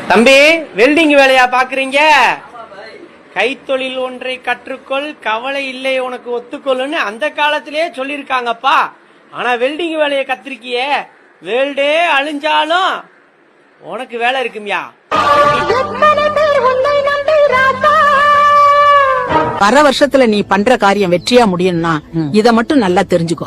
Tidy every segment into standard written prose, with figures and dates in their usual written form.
தம்பி, வெல்டிங் வேலையா பாக்குறீங்க? கைத்தொழில் ஒன்றை கற்றுக்கொள், கவலை இல்லை உனக்கு ஒத்துக்கொள்ளுன்னு அந்த காலத்திலேயே சொல்லிருக்காங்கப்பா. ஆனா வெல்டிங் வேலையை கத்திருக்கியே, வேல்டே அழிஞ்சாலும் உனக்கு வேலை இருக்குமியா? வர வருஷத்துல நீ பண்ற காரியம் வெற்றியா முடியும்னா இத மட்டும் நல்லா தெரிஞ்சுக்கோ.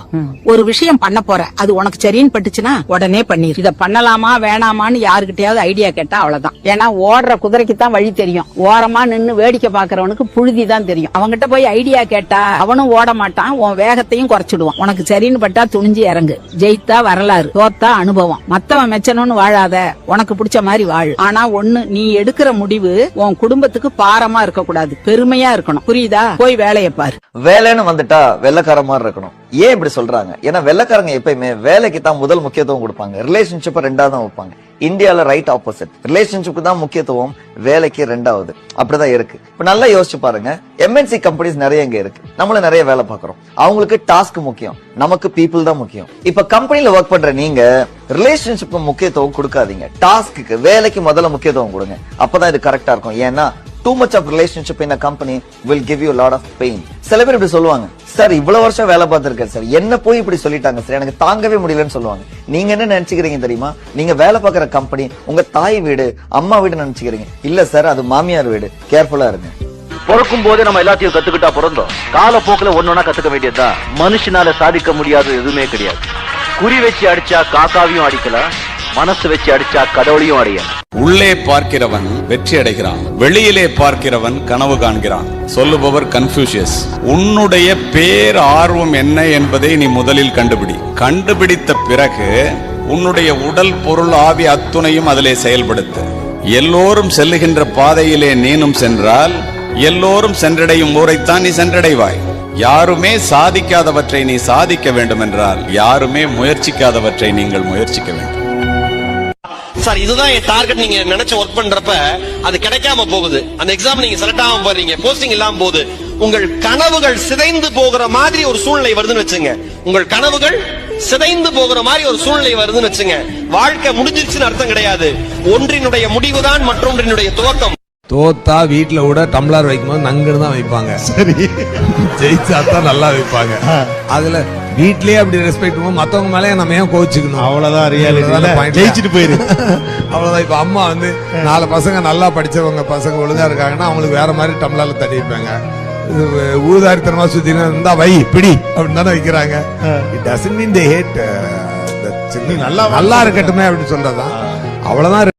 ஒரு விஷயம் பண்ண போற, அது உனக்கு சரின்னு பட்டுச்சுன்னா உடனே பண்ணிரு. இத பண்ணலாமா வேணாமான்னு யாருக்கிட்டையாவது ஐடியா கேட்டா அவ்வளவுதான். ஏன்னா ஓடுற குதிரைக்கு தான் வழி தெரியும், ஓரமா நின்னு வேடிக்கை பாக்குறவனுக்கு புழுதி தான் தெரியும். அவங்கிட்ட போய் ஐடியா கேட்டா அவனும் ஓட மாட்டான், உன் வேகத்தையும் குறைச்சிடுவான். உனக்கு சரின்னு பட்டா துணிஞ்சு இறங்கு. ஜெயித்தா வரலாறு, தோத்தா அனுபவம். மத்தவன் மெச்சணும்னு வாழாத, உனக்கு பிடிச்ச மாதிரி வாழு. ஆனா ஒண்ணு, நீ எடுக்கிற முடிவு உன் குடும்பத்துக்கு பாரமா இருக்க கூடாது, பெருமையா இருக்கணும். புரியுதா? போய் வேலையை பாரு. வேலைன்னு வந்துட்டா வெள்ளக்கார மாதிரி இருக்கணும். ஏன் இப்படி சொல்றாங்க? ஏன்னா வெள்ளக்காரங்க எப்பயுமே வேலைக்கு தான் முதல் முக்கியத்துவம் கொடுப்பாங்க, ரிலேஷன்ஷிப்பை ரெண்டாவது தான் வைப்பாங்க. இந்தியால ரைட் ஆப்போசிட், ரிலேஷன்ஷிப் தான் முக்கியத்துவம், வேலைக்கு ரெண்டாவது. அப்படிதான் இருக்கு. இப்ப நல்லா யோசிச்சு பாருங்க, எம்என்சி கம்பெனிஸ் நிறைய இங்க இருக்கு, நம்மளும் நிறைய வேலை பாக்குறோம். அவங்களுக்கு டாஸ்க் முக்கியம், நமக்கு பீப்புள் தான் முக்கியம். இப்ப கம்பெனில ஒர்க் பண்ற நீங்க ரிலேஷன்ஷிப் முக்கியத்துவம் கொடுக்காதீங்க, டாஸ்க்கு வேலைக்கு முதல்ல முக்கியத்துவம் கொடுங்க. அப்பதான் இது கரெக்டா இருக்கும். ஏன்னா too much of relationship in a company will give you a lot of pain. சில பேர் இப்படி சொல்லுவாங்க, சார் இவ்வளவு வருஷம் வேலை பார்த்திருக்கேன் சார், என்ன போய் இப்படி சொல்லிட்டாங்க சார், எனக்கு தாங்கவே முடியலன்னு சொல்லுவாங்க. நீங்க என்ன நினைச்சுக்கிறீங்க தெரியுமா? நீங்க வேலை பார்க்கிற கம்பெனி உங்க தாய் வீடு, அம்மா வீடு நினைச்சுக்கிறீங்க. இல்ல சார், அது மாமியார் வீடு. கேர்ஃபுல்லா இருங்க. பிறக்கும் போதே நம்ம எல்லாத்தையும் கத்துக்கிட்டா பிறந்தோம், காலப்போக்கில் ஒன்னொன்னா கத்துக்க வேண்டியதுதான். மனுஷனால சாதிக்க முடியாத எதுவுமே கிடையாது. குறி வச்சு அடிச்சா காக்காவையும் அடிக்கலாம், மனசு வச்சு அடிச்சா கடவுளையும் அடையலாம். உள்ளே பார்க்கிறவன் வெற்றி அடைகிறான், வெளியிலே பார்க்கிறவன் கனவு காண்கிறான். சொல்லுபவர் கன்ஃபூஷியஸ். உன்னுடைய பேர் ஆர்வம் என்ன என்பதை நீ முதலில் கண்டுபிடி. கண்டுபிடித்த பிறகு உன்னுடைய உடல் பொருள் ஆவி அத்துணையும் அதிலே செயல்படுத்து. எல்லோரும் செல்லுகின்ற பாதையிலே நீனும் சென்றால் எல்லோரும் சென்றடையும் ஊரைத்தான் நீ சென்றடைவாய். யாருமே சாதிக்காதவற்றை நீ சாதிக்க வேண்டும் என்றால் யாருமே முயற்சிக்காதவற்றை நீங்கள் முயற்சிக்க வேண்டும். சார் இதுதான் என் டார்கெட். நீங்க நினைச்ச ஒர்க் பண்றப்ப அது கிடைக்காம போகுது, அந்த எக்ஸாம் நீங்க செலக்ட் ஆகாம போறீங்க, போஸ்டிங் இல்லாம போகுது, உங்கள் கனவுகள் சிதைந்து போகிற மாதிரி ஒரு சூழ்நிலை வருதுன்னு வச்சுங்க. உங்கள் கனவுகள் சிதைந்து போகிற மாதிரி ஒரு சூழ்நிலை வருதுன்னு வச்சுங்க. வாழ்க்கை முடிஞ்சிருச்சுன்னு அர்த்தம் கிடையாது. ஒன்றினுடைய முடிவுதான் மற்றொன்றினுடைய துவக்கம். தோத்தா வீட்டுல கூட டம்ளர் வைக்கும்போது நங்குன்னு தான் வைப்பாங்க. சரி, ஜெயிச்சா தான் நல்லா வைப்பாங்க. அதுல வீட்லயே அப்படி ரெஸ்பெக்ட் பண்ணுவோம், மத்தவங்க மேலே நம்ம ஏன் கோவிச்சுக்கணும்? அவ்வளவுதான் ரியாலிட்டி. ஜெயிச்சுட்டு போயிரு, அவ்வளவுதான். இப்ப அம்மா வந்து 4 பசங்க நல்லா படிச்சவங்க பசங்க ஒழுங்கா இருக்காங்கன்னா அவங்களுக்கு வேற மாதிரி டம்ளர்ல தட்டி வைப்பாங்க. ஊதாரித்தனமா சுத்தி இருந்தா வை பிடி அப்படின்னு தானே வைக்கிறாங்க. It doesn't mean they hate. நல்லா இருக்கட்டுமே அப்படின்னு சொல்றதான். அவ்வளவுதான்.